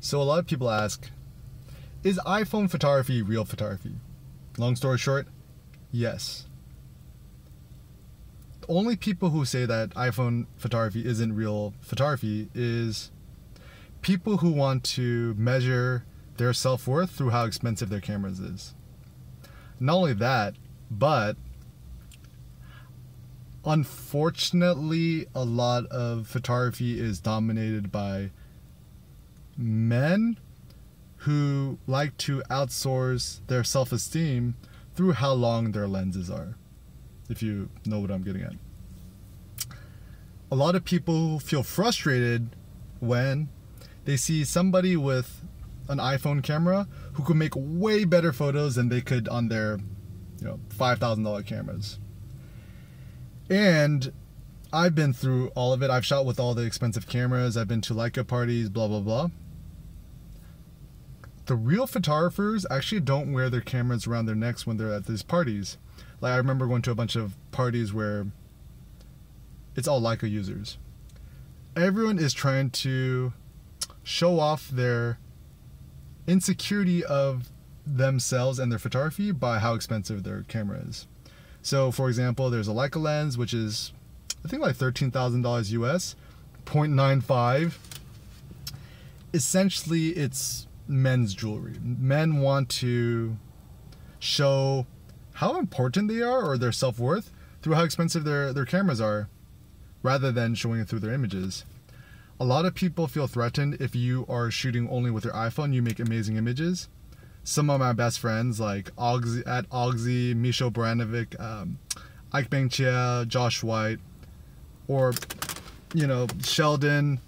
So a lot of people ask, is iPhone photography real photography? Long story short, yes. The only people who say that iPhone photography isn't real photography is people who want to measure their self-worth through how expensive their cameras is. Not only that, but unfortunately, a lot of photography is dominated by men who like to outsource their self-esteem through how long their lenses are, if you know what I'm getting at. A lot of people feel frustrated when they see somebody with an iPhone camera who could make way better photos than they could on their, $5,000 cameras. And I've been through all of it. I've shot with all the expensive cameras. I've been to Leica parties, blah, blah, blah. The real photographers actually don't wear their cameras around their necks when they're at these parties. Like, I remember going to a bunch of parties where it's all Leica users. Everyone is trying to show off their insecurity of themselves and their photography by how expensive their camera is. So, for example, there's a Leica lens, which is, I think, like $13,000 US, 0.95. Essentially, it's men's jewelry. Men want to show how important they are or their self-worth through how expensive their cameras are, rather than showing it through their images. A lot of people feel threatened if you are shooting only with your iPhone. You make amazing images. Some of my best friends, like Ogsy, Misho Baranovic, Ike Bengchia, Josh White, or Sheldon,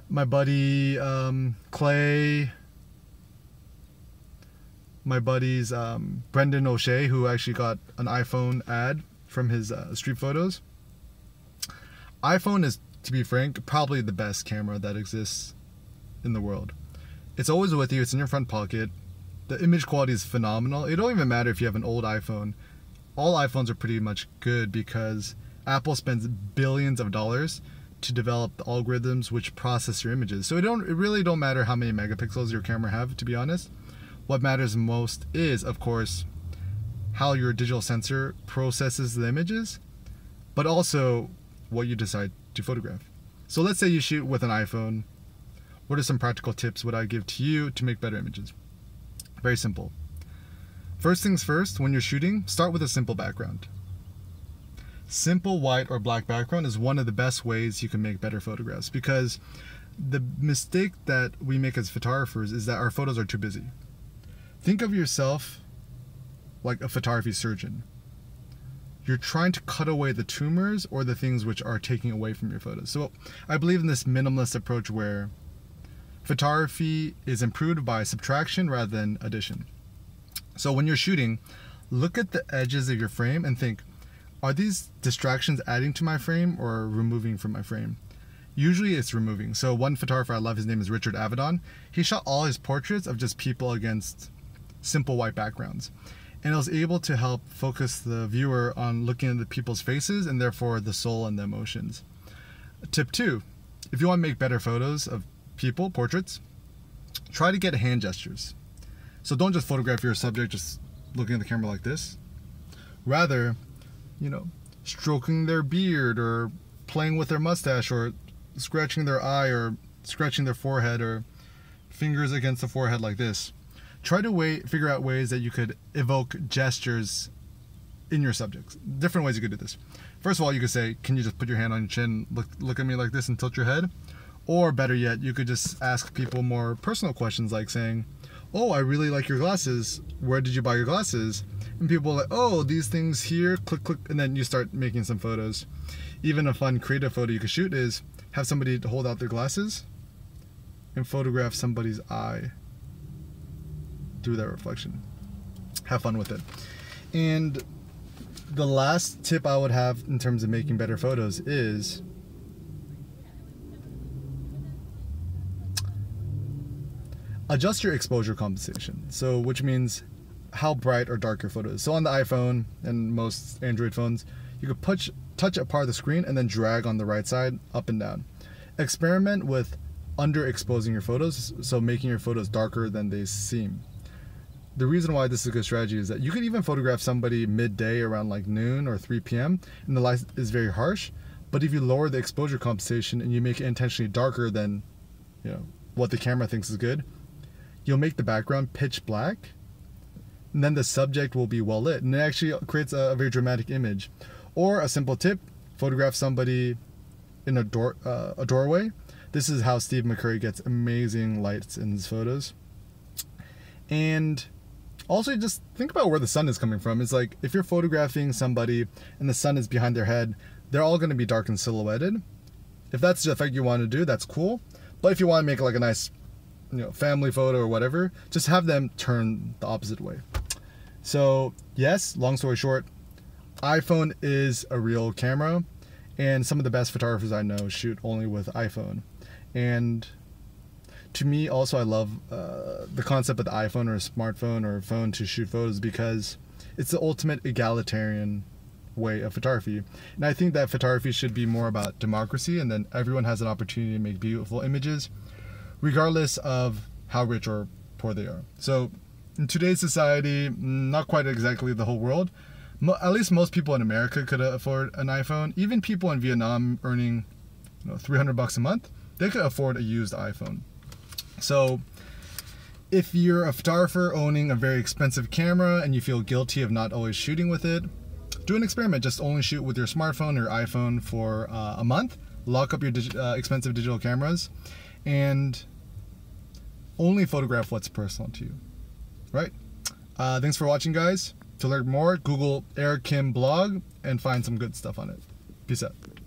my buddy Clay, my buddies Brendan O'Shea, who actually got an iPhone ad from his street photos. iPhone is, to be frank, probably the best camera that exists in the world. It's always with you. It's in your front pocket. The image quality is phenomenal. It don't even matter if you have an old iPhone. All iPhones are pretty much good because Apple spends billions of dollars to develop the algorithms which process your images. So it really don't matter how many megapixels your camera have, to be honest. What matters most is, of course, how your digital sensor processes the images, but also what you decide to photograph. So let's say you shoot with an iPhone. What are some practical tips would I give to you to make better images? Very simple. First things first, when you're shooting, start with a simple background. Simple white or black background is one of the best ways you can make better photographs, because the mistake that we make as photographers is that our photos are too busy. Think of yourself like a photography surgeon. You're trying to cut away the tumors or the things which are taking away from your photos. So I believe in this minimalist approach where photography is improved by subtraction rather than addition. So when you're shooting, look at the edges of your frame and think, are these distractions adding to my frame or removing from my frame? Usually it's removing. So one photographer I love, his name is Richard Avedon. He shot all his portraits of just people against simple white backgrounds. And it was able to help focus the viewer on looking at the people's faces and therefore the soul and the emotions. Tip 2, if you want to make better photos of people, portraits, try to get hand gestures. So don't just photograph your subject just looking at the camera like this. Rather, stroking their beard or playing with their mustache or scratching their eye or scratching their forehead or fingers against the forehead like this. Try to figure out ways that you could evoke gestures in your subjects. Different ways you could do this. First of all, you could say, can you just put your hand on your chin, look at me like this and tilt your head? Or better yet, you could just ask people more personal questions like saying, oh, I really like your glasses. Where did you buy your glasses? And people are like, oh, these things here, click, click, and then you start making some photos. Even a fun creative photo you could shoot is have somebody hold out their glasses and photograph somebody's eye through that reflection. Have fun with it. And the last tip I would have in terms of making better photos is adjust your exposure compensation. So, which means how bright or dark your photo is. So on the iPhone and most Android phones, you could touch a part of the screen and then drag on the right side up and down. Experiment with underexposing your photos, so making your photos darker than they seem. The reason why this is a good strategy is that you could even photograph somebody midday around like noon or 3 p.m. and the light is very harsh, but if you lower the exposure compensation and you make it intentionally darker than, you know, what the camera thinks is good, you'll make the background pitch black, and then the subject will be well lit, and it actually creates a very dramatic image. Or a simple tip, photograph somebody in a doorway. This is how Steve McCurry gets amazing lights in his photos. And also just think about where the sun is coming from. It's like if you're photographing somebody and the sun is behind their head, they're all going to be dark and silhouetted. If that's the effect you want to do, that's cool. But if you want to make like a nice, you know, family photo or whatever, just have them turn the opposite way. So yes, long story short, iPhone is a real camera, and some of the best photographers I know shoot only with iPhone. And to me also, I love the concept of the iPhone or a smartphone or a phone to shoot photos, because it's the ultimate egalitarian way of photography. And I think that photography should be more about democracy, and then everyone has an opportunity to make beautiful images regardless of how rich or poor they are. So in today's society, not quite exactly the whole world, at least most people in America could afford an iPhone. Even people in Vietnam earning, you know, $300 a month, they could afford a used iPhone. So if you're a photographer owning a very expensive camera and you feel guilty of not always shooting with it, do an experiment. Just only shoot with your smartphone or iPhone for a month. Lock up your expensive digital cameras and only photograph what's personal to you. Right? Thanks for watching, guys. To learn more, Google Eric Kim blog and find some good stuff on it. Peace out.